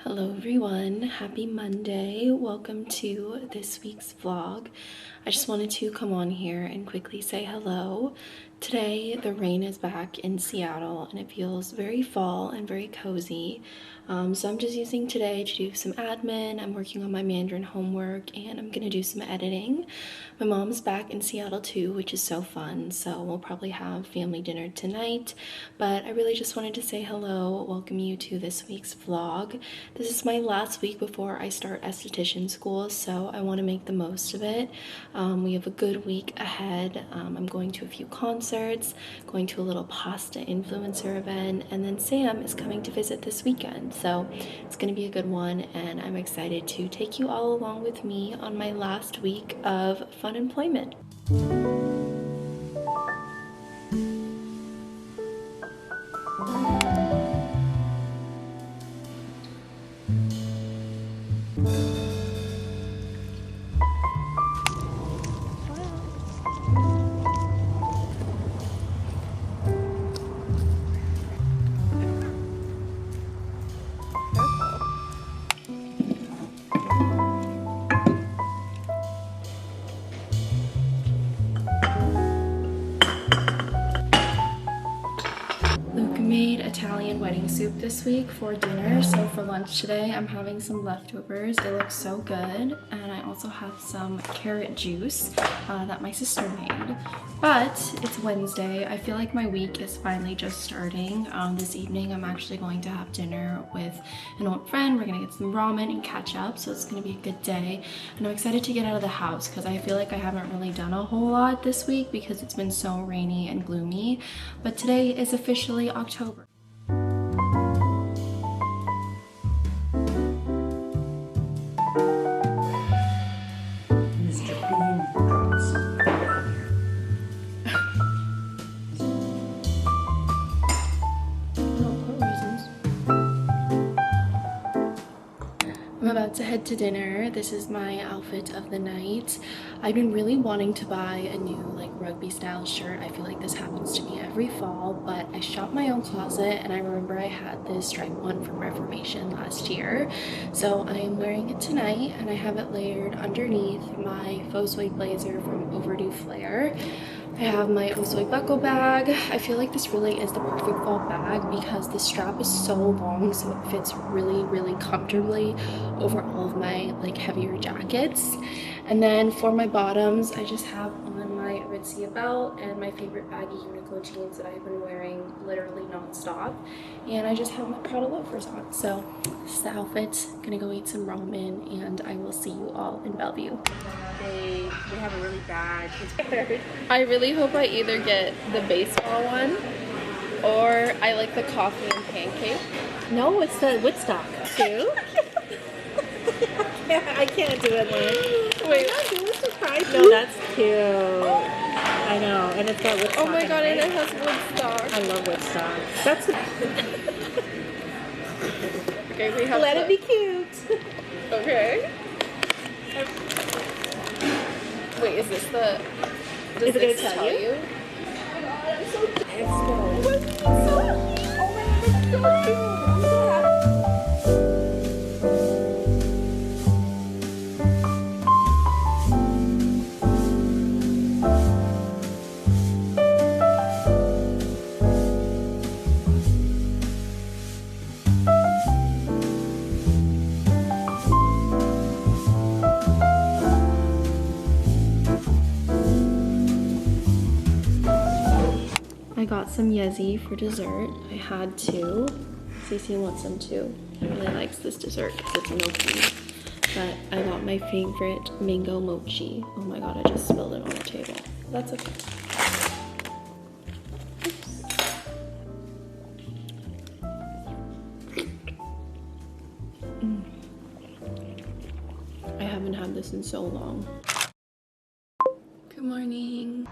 Hello everyone, happy Monday. Welcome to this week's vlog. I just wanted to come on here and quickly say hello. Today the rain is back in Seattle and it feels very fall and very cozy. So I'm just using today to do some admin. I'm working on my Mandarin homework and I'm gonna do some editing. My mom's back in Seattle too, which is so fun. So we'll probably have family dinner tonight. But I really just wanted to say hello, welcome you to this week's vlog. This is my last week before I start esthetician school, so I want to make the most of it. We have a good week ahead. I'm going to a few concerts, going to a little pasta influencer event, and then Sam is coming to visit this weekend. So it's going to be a good one, and I'm excited to take you all along with me on my last week of funemployment. Italian wedding soup this week for dinner, so for lunch today I'm having some leftovers. It looks so good, and I also have some carrot juice that my sister made. But it's Wednesday. I feel like my week is finally just starting. This evening I'm actually going to have dinner with an old friend. We're gonna get some ramen and catch up, so it's gonna be a good day. And I'm excited to get out of the house because I feel like I haven't really done a whole lot this week because it's been so rainy and gloomy. But today is officially October. I'm about to head to dinner. This is my outfit of the night. I've been really wanting to buy a new rugby style shirt. I feel like this happens to me every fall, but I shopped my own closet and I remember I had this striped one from Reformation last year. So I am wearing it tonight and I have it layered underneath my faux suede blazer from Overdue Flare. I have my Osoi buckle bag. I feel like this really is the perfect fall bag because the strap is so long, so it fits really comfortably over all of my heavier jackets. And then for my bottoms, I just have on my Aritzia belt and my favorite baggy Uniqlo jeans that I've been wearing literally non-stop. And I just have my Prada loafers on. So this is the outfit. Gonna go eat some ramen and I will see you all in Bellevue. They have a really bad. I really hope I either get the baseball one or I like the coffee and pancake. No, it's the Woodstock. Too? I can't do it, Lynn. Wait. No, that's cute. I know, and it's got Woodstock. Oh my god, and it has Woodstock. I love Woodstock. That's okay. We have. Let it be cute. Okay. Wait, is this the? Is it gonna tell you? Oh my god, I'm so. It's so cute. Oh my god, it's so cute. I'm so happy. I got some Yezi for dessert. I had to. Cece wants some too. She really likes this dessert because it's milky. But I got my favorite mango mochi. Oh my god, I just spilled it on the table. That's okay. I haven't had this in so long. Good morning.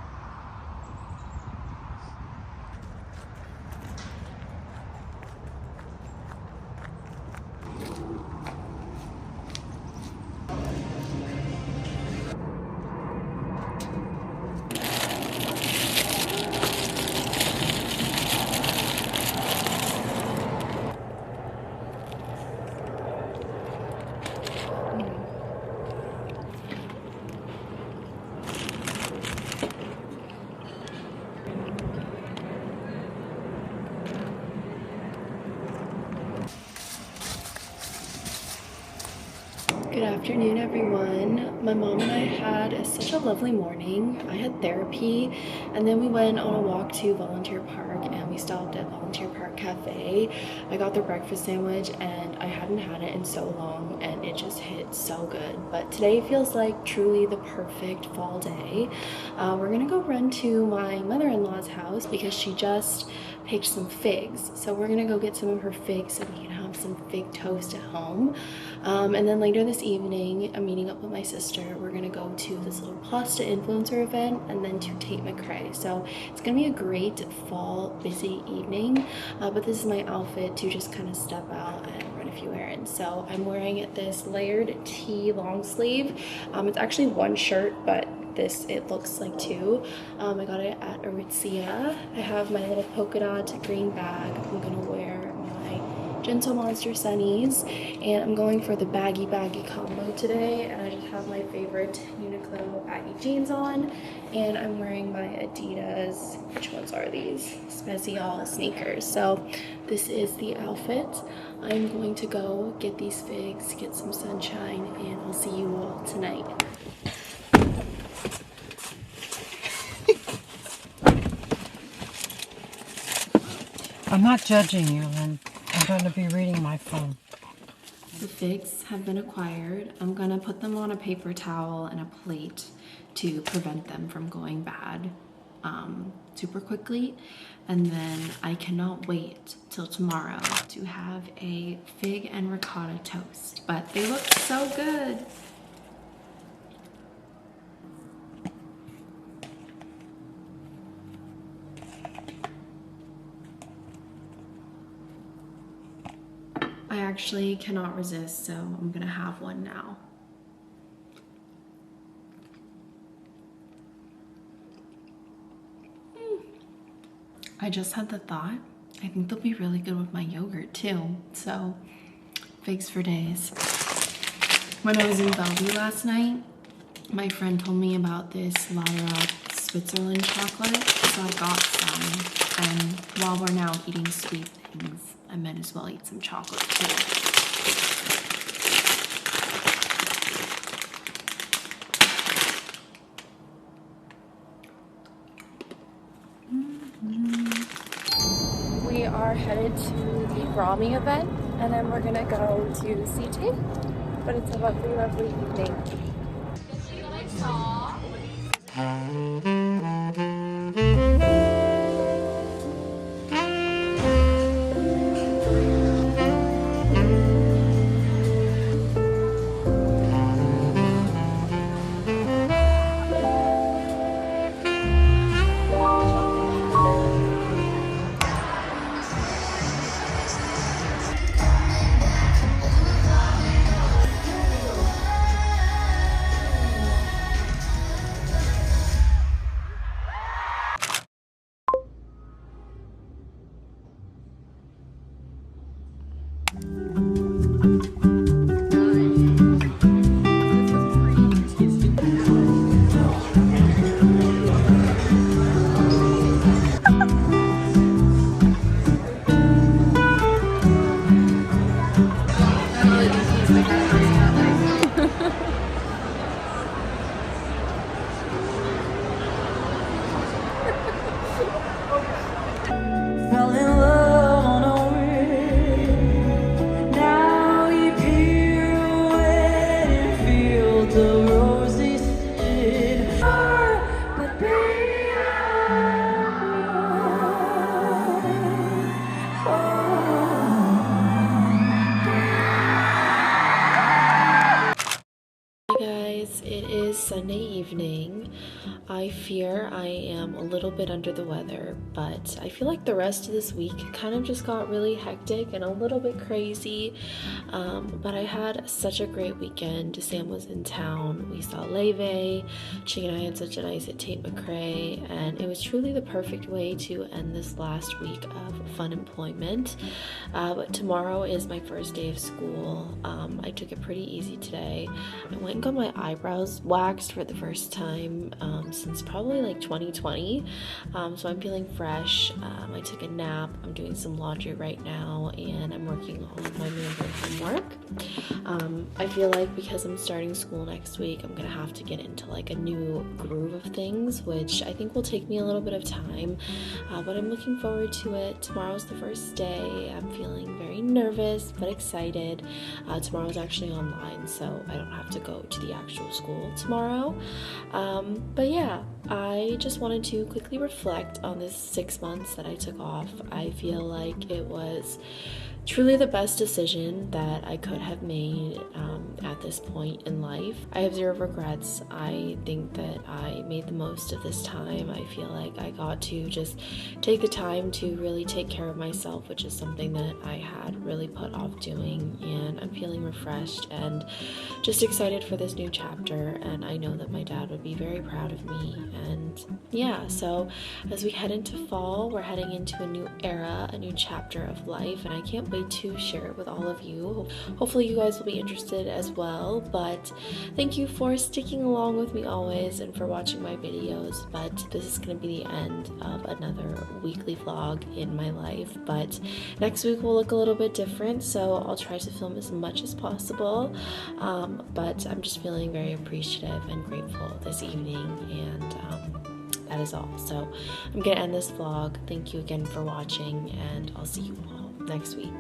Good afternoon, everyone. My mom and I had such a lovely morning. I had therapy, and then we went on a walk to Volunteer Park, and we stopped at Volunteer Park Cafe. I got their breakfast sandwich, and I hadn't had it in so long, and it just hit so good. But today feels like truly the perfect fall day. We're gonna go run to my mother-in-law's house because she just picked some figs. So we're gonna go get some of her figs so we can have some fig toast at home. And then later this evening, I'm meeting up with my sister. We're gonna go to this little pasta influencer event and then to Tate McRae. So it's gonna be a great fall busy evening, but this is my outfit to just kind of step out and run a few errands. So I'm wearing this layered tee long sleeve. It's actually one shirt, but it looks like two. I got it at Aritzia. I have my little polka dot green bag. I'm gonna wear my Gentle Monster sunnies, and I'm going for the baggy combo today. And I just have my favorite Uniqlo baggy jeans on, and I'm wearing my Adidas, which ones are these? Special sneakers. So this is the outfit. I'm going to go get these figs, get some sunshine, and I'll see you all tonight. I'm not judging you, Lynn. I'm going to be reading my phone. The figs have been acquired. I'm going to put them on a paper towel and a plate to prevent them from going bad super quickly. And then I cannot wait till tomorrow to have a fig and ricotta toast. But they look so good. I actually cannot resist, so I'm gonna have one now. I just had the thought, I think they'll be really good with my yogurt too. So, figs for days. When I was in Bellevue last night, my friend told me about this Laufey Switzerland chocolate, so I got some. And while we're now eating sweet things, I might as well eat some chocolate too. We are headed to the ramen event, and then we're gonna go to see Tate. But it's a lovely, lovely evening. Sunday evening. I fear I am a little bit under the weather, but I feel like the rest of this week kind of just got really hectic and a little bit crazy. But I had such a great weekend. Sam was in town. We saw Laufey. She and I had such a nice at Tate McRae, and it was truly the perfect way to end this last week of fun employment. But tomorrow is my first day of school. I took it pretty easy today. I went and got my eyebrows waxed for the first time since since probably like 2020. So I'm feeling fresh. I took a nap. I'm doing some laundry right now, and I'm working on my moving from work. I feel like because I'm starting school next week, I'm gonna have to get into like a new groove of things, which I think will take me a little bit of time, but I'm looking forward to it. Tomorrow's the first day. I'm feeling very nervous but excited. Tomorrow's actually online, so I don't have to go to the actual school tomorrow. But yeah, I just wanted to quickly reflect on this 6 months that I took off. I feel like it was truly the best decision that I could have made at this point in life. I have zero regrets. I think that I made the most of this time. I feel like I got to just take the time to really take care of myself, which is something that I had really put off doing, and I'm feeling refreshed and just excited for this new chapter, and I know that my dad would be very proud of me. And yeah, so as we head into fall, we're heading into a new era, a new chapter of life, and I can't wait to share it with all of you. Hopefully you guys will be interested as well, but thank you for sticking along with me always and for watching my videos. But this is going to be the end of another weekly vlog in my life, but next week will look a little bit different, so I'll try to film as much as possible. But I'm just feeling very appreciative and grateful this evening, and that is all. So I'm gonna end this vlog. Thank you again for watching, and I'll see you all next week.